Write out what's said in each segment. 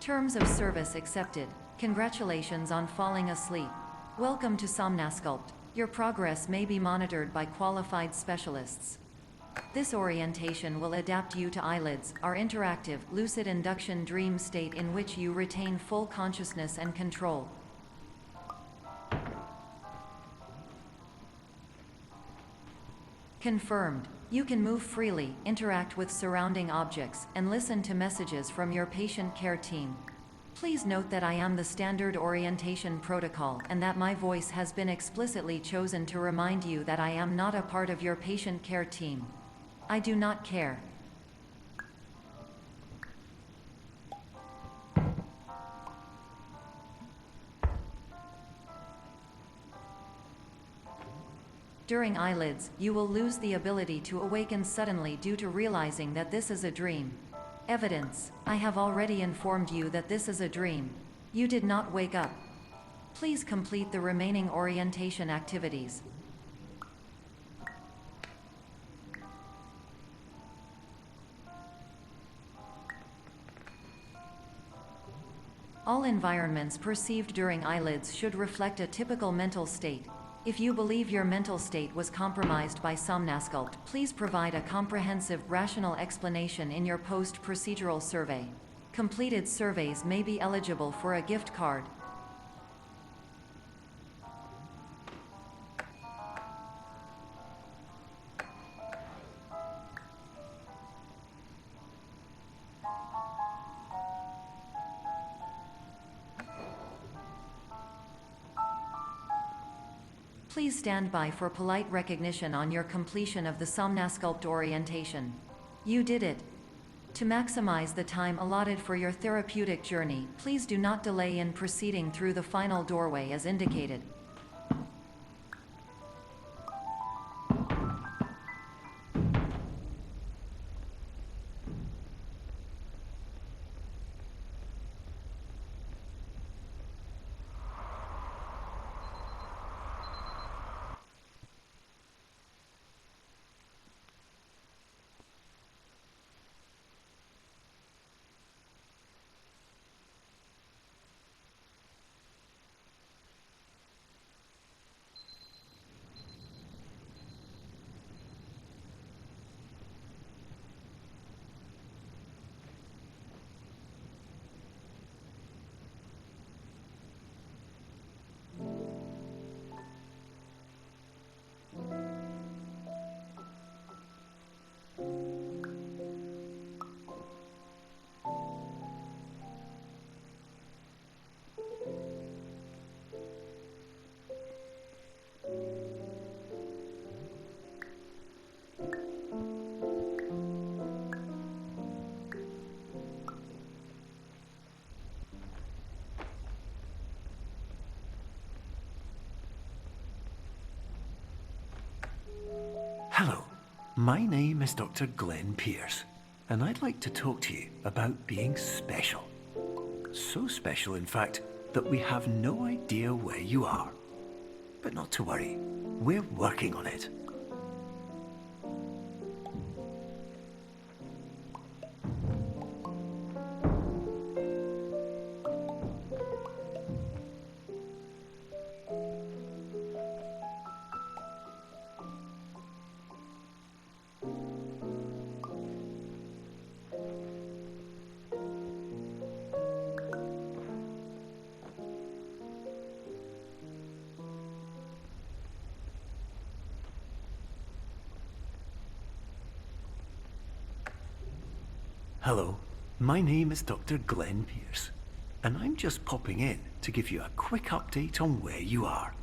Terms of service accepted. Congratulations on falling asleep. Welcome to Somnasculpt. Your progress may be monitored by qualified specialists. This orientation will adapt you to eyelids, our interactive, lucid induction dream state in which you retain full consciousness and control. Confirmed. You can move freely, interact with surrounding objects, and listen to messages from your patient care team. Please note that I am the standard orientation protocol and that my voice has been explicitly chosen to remind you that I am not a part of your patient care team. I do not care. During eyelids, you will lose the ability to awaken suddenly due to realizing that this is a dream. Evidence: I have already informed you that this is a dream. You did not wake up. Please complete the remaining orientation activities. All environments perceived during eyelids should reflect a typical mental state. If you believe your mental state was compromised by Somnasculpt, please provide a comprehensive, rational explanation in your post-procedural survey. Completed surveys may be eligible for a gift card. Please stand by for polite recognition on your completion of the Somnasculpt orientation. You did it. To maximize the time allotted for your therapeutic journey, please do not delay in proceeding through the final doorway as indicated. Hello, my name is Dr. Glenn Pierce, and I'd like to talk to you about being special. So special, in fact, that we have no idea where you are. But not to worry, we're working on it. Hello, my name is Dr. Glenn Pierce, and I'm just popping in to give you a quick update on where you are.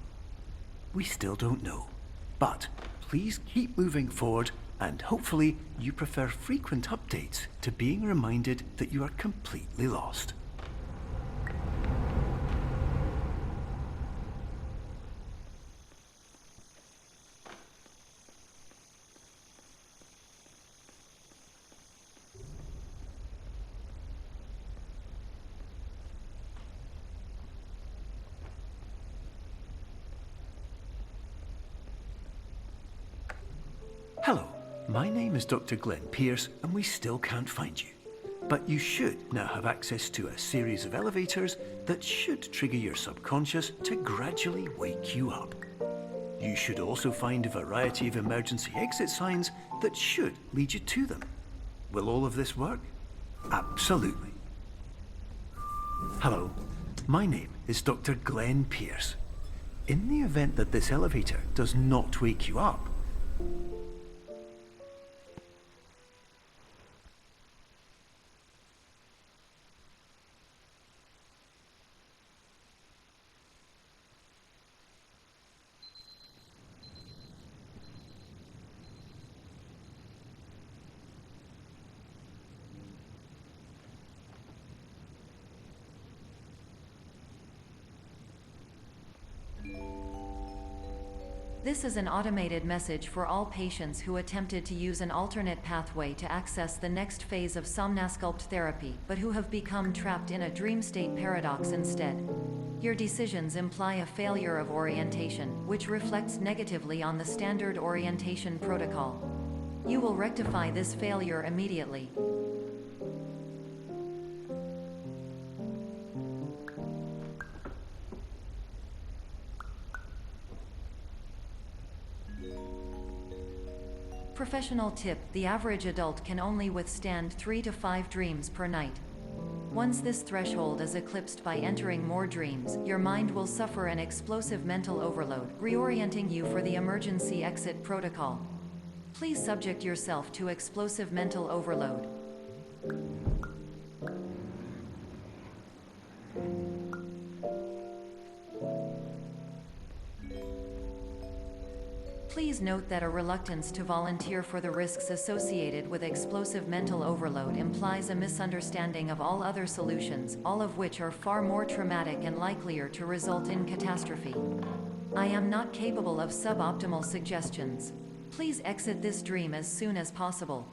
We still don't know, but please keep moving forward, and hopefully you prefer frequent updates to being reminded that you are completely lost. Hello, my name is Dr. Glenn Pierce, and we still can't find you. But you should now have access to a series of elevators that should trigger your subconscious to gradually wake you up. You should also find a variety of emergency exit signs that should lead you to them. Will all of this work? Absolutely. Hello, my name is Dr. Glenn Pierce. In the event that this elevator does not wake you up, This is an automated message for all patients who attempted to use an alternate pathway to access the next phase of somnasculpt therapy, but who have become trapped in a dream state paradox instead. Your decisions imply a failure of orientation, which reflects negatively on the standard orientation protocol. You will rectify this failure immediately. Professional tip: the average adult can only withstand 3 to 5 dreams per night. Once this threshold is eclipsed by entering more dreams, your mind will suffer an explosive mental overload, reorienting you for the emergency exit protocol. Please subject yourself to explosive mental overload. Please note that a reluctance to volunteer for the risks associated with explosive mental overload implies a misunderstanding of all other solutions, all of which are far more traumatic and likelier to result in catastrophe. I am not capable of suboptimal suggestions. Please exit this dream as soon as possible.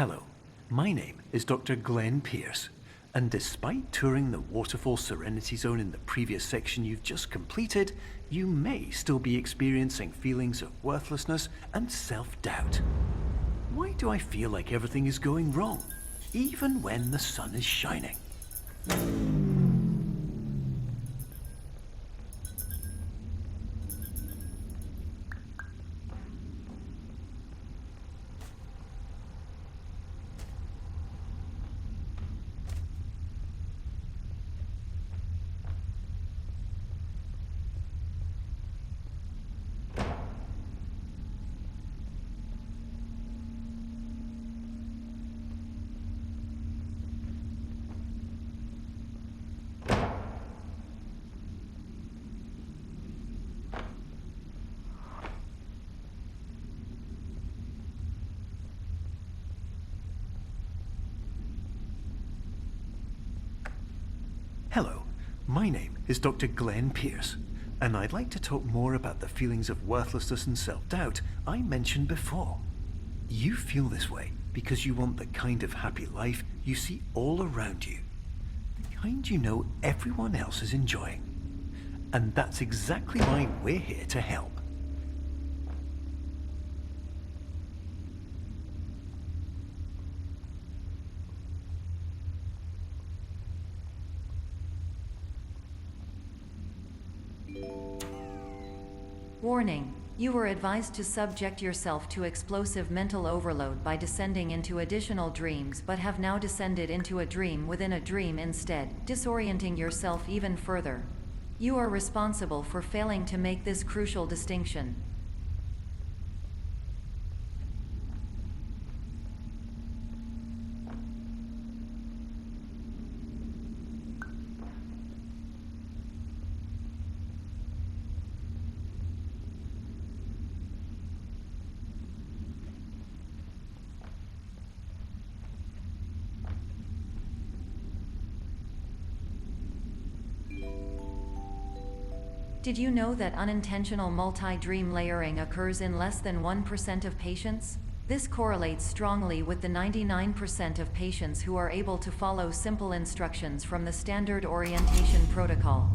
hello, my name is Dr. Glenn Pierce, and despite touring the Waterfall Serenity Zone in the previous section you've just completed, you may still be experiencing feelings of worthlessness and self-doubt. Why do I feel like everything is going wrong, even when the sun is shining? Hello, my name is Dr. Glenn Pierce, and I'd like to talk more about the feelings of worthlessness and self-doubt I mentioned before. You feel this way because you want the kind of happy life you see all around you, the kind you know everyone else is enjoying. And that's exactly why we're here to help. Warning: you were advised to subject yourself to explosive mental overload by descending into additional dreams, but have now descended into a dream within a dream instead, disorienting yourself even further. You are responsible for failing to make this crucial distinction. Did you know that unintentional multi-dream layering occurs in less than 1% of patients? This correlates strongly with the 99% of patients who are able to follow simple instructions from the standard orientation protocol.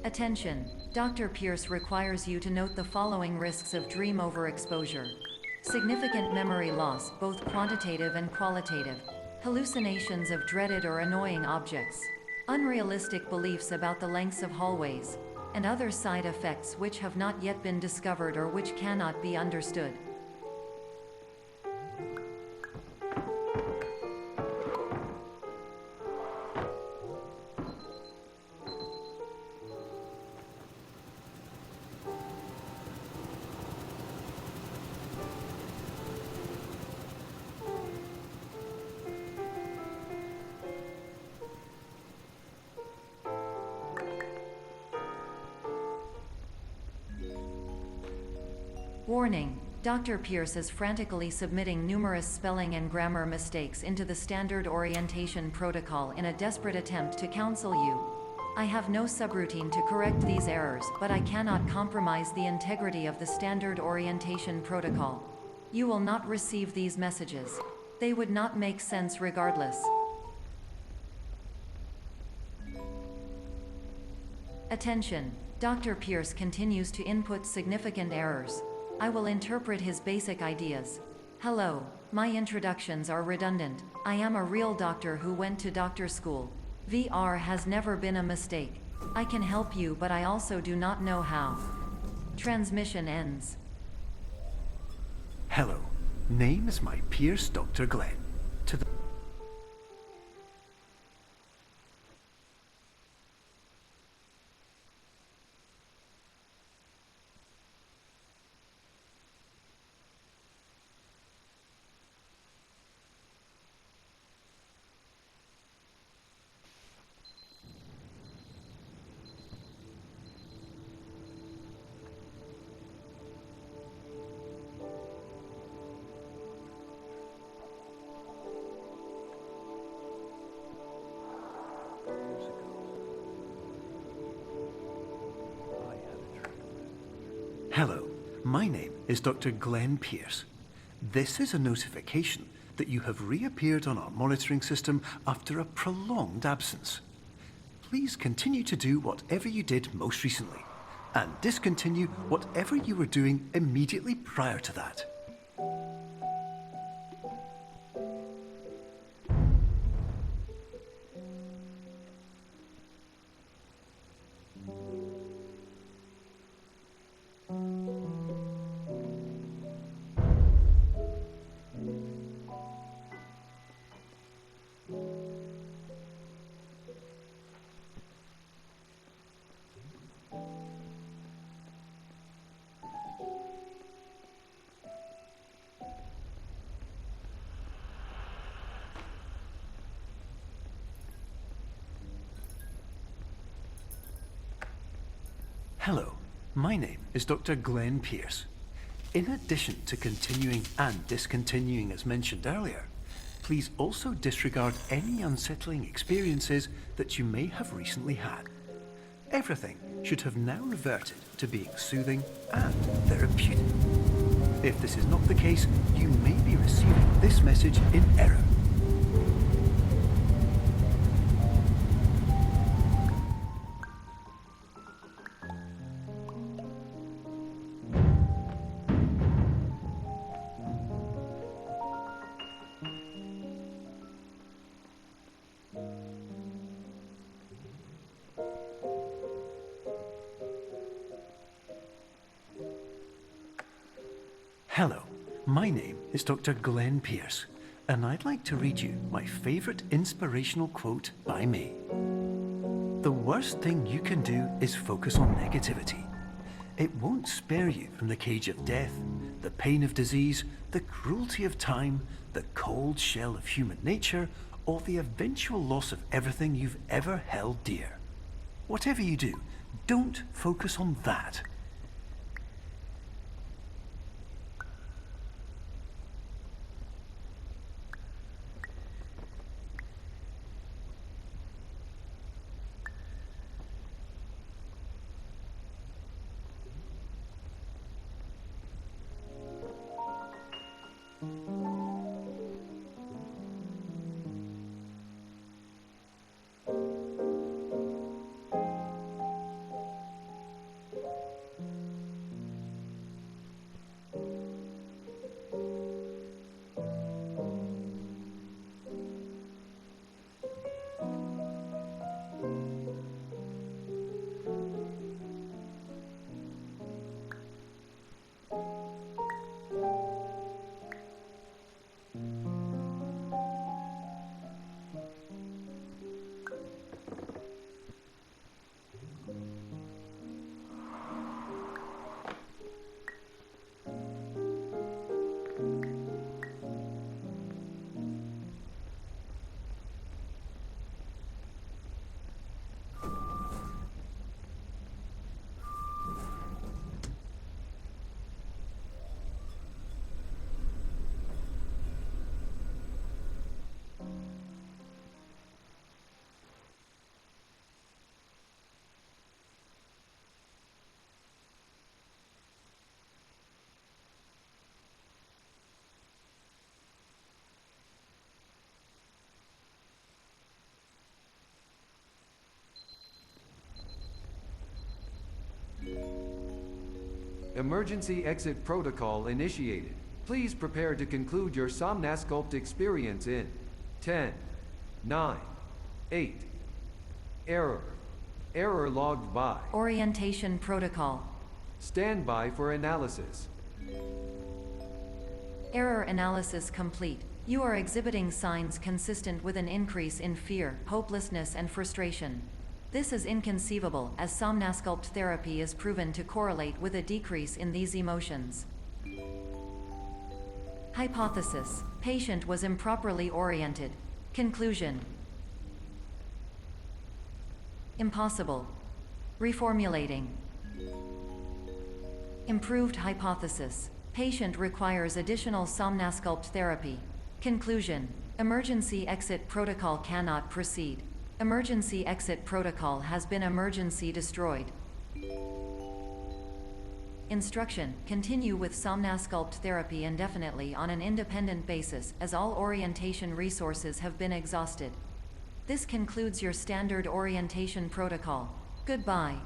Attention! Dr. Pierce requires you to note the following risks of dream overexposure. Significant memory loss, both quantitative and qualitative. Hallucinations of dreaded or annoying objects. Unrealistic beliefs about the lengths of hallways. And other side effects which have not yet been discovered or which cannot be understood. Warning: Dr. Pierce is frantically submitting numerous spelling and grammar mistakes into the standard orientation protocol in a desperate attempt to counsel you. I have no subroutine to correct these errors, but I cannot compromise the integrity of the standard orientation protocol. You will not receive these messages. They would not make sense regardless. Attention! Dr. Pierce continues to input significant errors. I will interpret his basic ideas. Hello, my introductions are redundant. I am a real doctor who went to doctor school. VR has never been a mistake. I can help you, but I also do not know how. Transmission ends. Hello, name is my Pierce Dr. Glenn. To the Hello, my name is Dr. Glenn Pierce. This is a notification that you have reappeared on our monitoring system after a prolonged absence. Please continue to do whatever you did most recently, and discontinue whatever you were doing immediately prior to that. Hello, my name is Dr. Glenn Pierce. In addition to continuing and discontinuing as mentioned earlier, Please also disregard any unsettling experiences that you may have recently had. Everything should have now reverted to being soothing and therapeutic. If this is not the case, you may be receiving this message in error. Hello, my name is Dr. Glenn Pierce, and I'd like to read you my favorite inspirational quote by me. The worst thing you can do is focus on negativity. It won't spare you from the cage of death, the pain of disease, the cruelty of time, the cold shell of human nature, or the eventual loss of everything you've ever held dear. Whatever you do, don't focus on that. Emergency exit protocol initiated. Please prepare to conclude your Somnasculpt experience in 10, 9, 8. Error. Error logged by. Orientation protocol. Stand by for analysis. Error analysis complete. You are exhibiting signs consistent with an increase in fear, hopelessness, and frustration. This is inconceivable, as Somnasculpt therapy is proven to correlate with a decrease in these emotions. Hypothesis: patient was improperly oriented. Conclusion: impossible. Reformulating. Improved hypothesis: patient requires additional Somnasculpt therapy. Conclusion: emergency exit protocol cannot proceed. Emergency exit protocol has been emergency destroyed. Instruction: continue with Somnasculpt therapy indefinitely on an independent basis, as all orientation resources have been exhausted. This concludes your standard orientation protocol. Goodbye.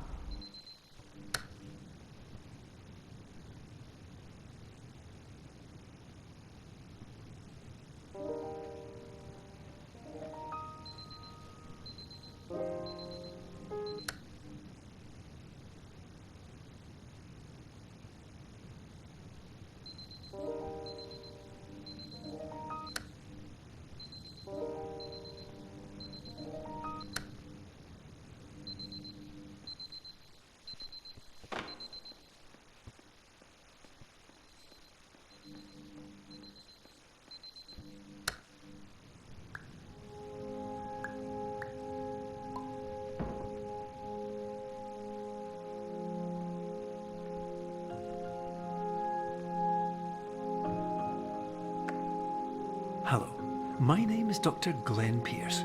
My name is Dr. Glenn Pierce.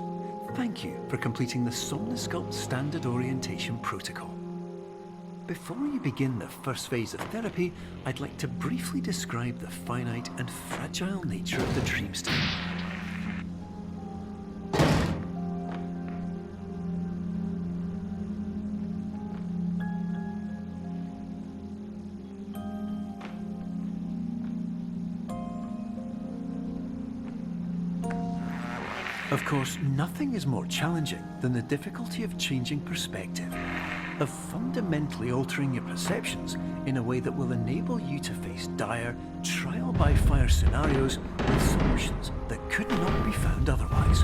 Thank you for completing the Somnosculpt Standard Orientation Protocol. Before you begin the first phase of therapy, I'd like to briefly describe the finite and fragile nature of the dream state. Of course, nothing is more challenging than the difficulty of changing perspective, of fundamentally altering your perceptions in a way that will enable you to face dire, trial-by-fire scenarios with solutions that could not be found otherwise.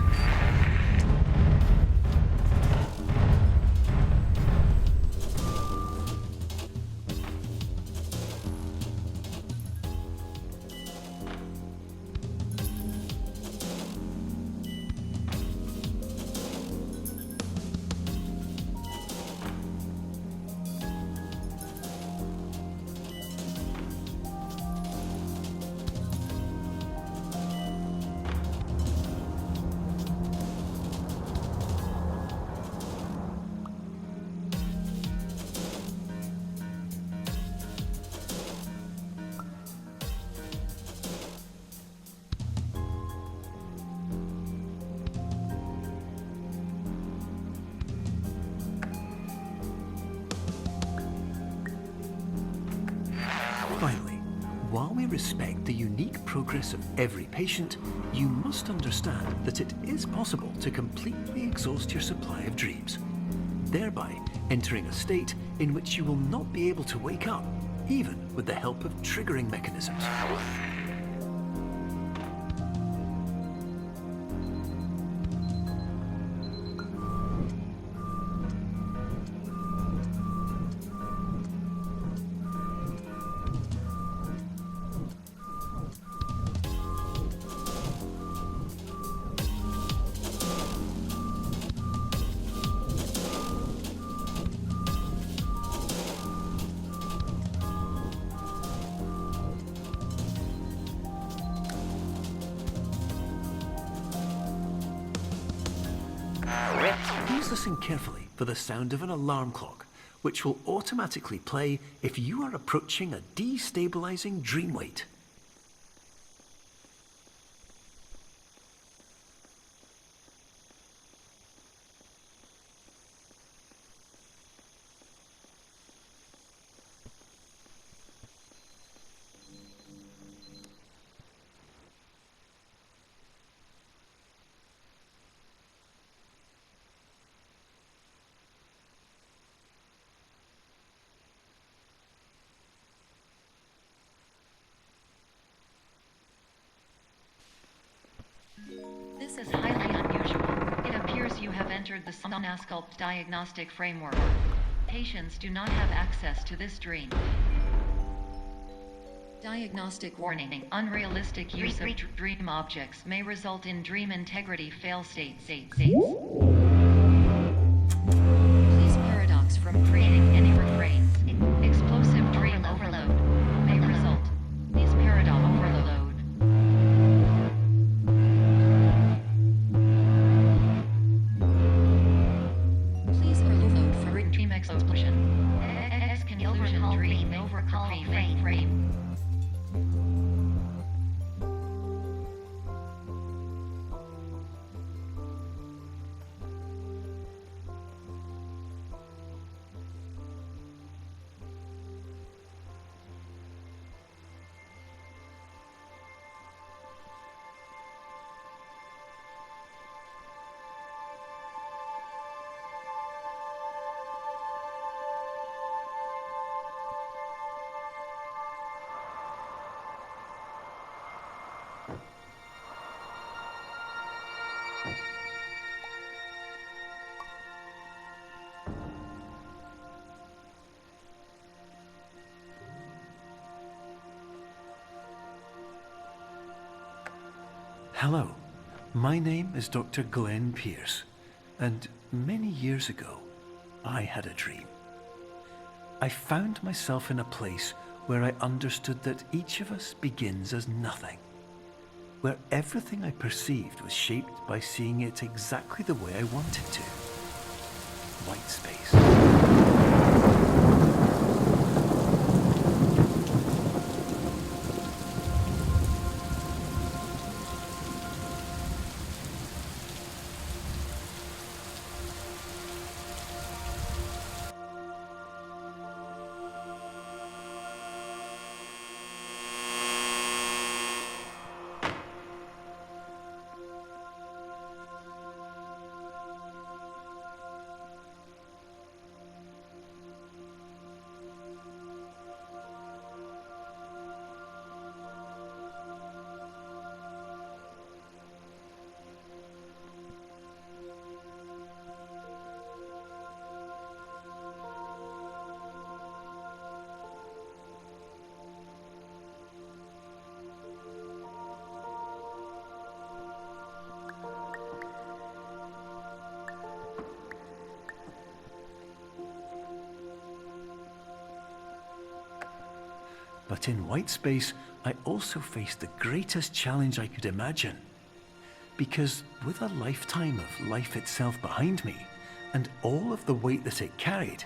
Finally, while we respect the unique progress of every patient, you must understand that it is possible to completely exhaust your supply of dreams, thereby entering a state in which you will not be able to wake up, even with the help of triggering mechanisms. Please listen carefully for the sound of an alarm clock, which will automatically play if you are approaching a destabilizing dream weight. This is highly unusual. It appears you have entered the Somnosculpt diagnostic framework. Patients do not have access to this dream. Diagnostic warning. Unrealistic use of dream objects may result in dream integrity fail-states. Please paradox from creating any refrains. Explosive dream overload may result. Please paradox overload. Explosion. Exclusion dream overcall frame. Hello, my name is Dr. Glenn Pierce, and many years ago, I had a dream. I found myself in a place where I understood that each of us begins as nothing. where everything I perceived was shaped by seeing it exactly the way I wanted to. White space. But in white space, I also faced the greatest challenge I could imagine. Because with a lifetime of life itself behind me, and all of the weight that it carried,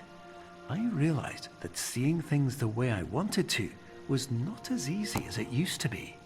I realized that seeing things the way I wanted to was not as easy as it used to be.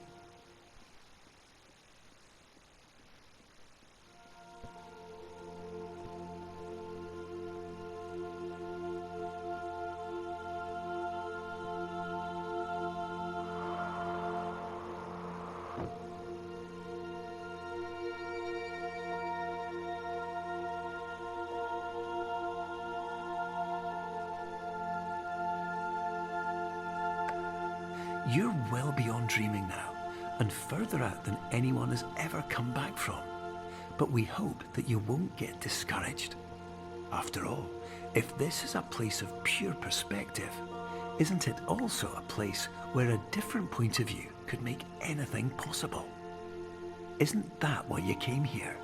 You're well beyond dreaming now, and further out than anyone has ever come back from. But we hope that you won't get discouraged. After all, if this is a place of pure perspective, isn't it also a place where a different point of view could make anything possible? Isn't that why you came here?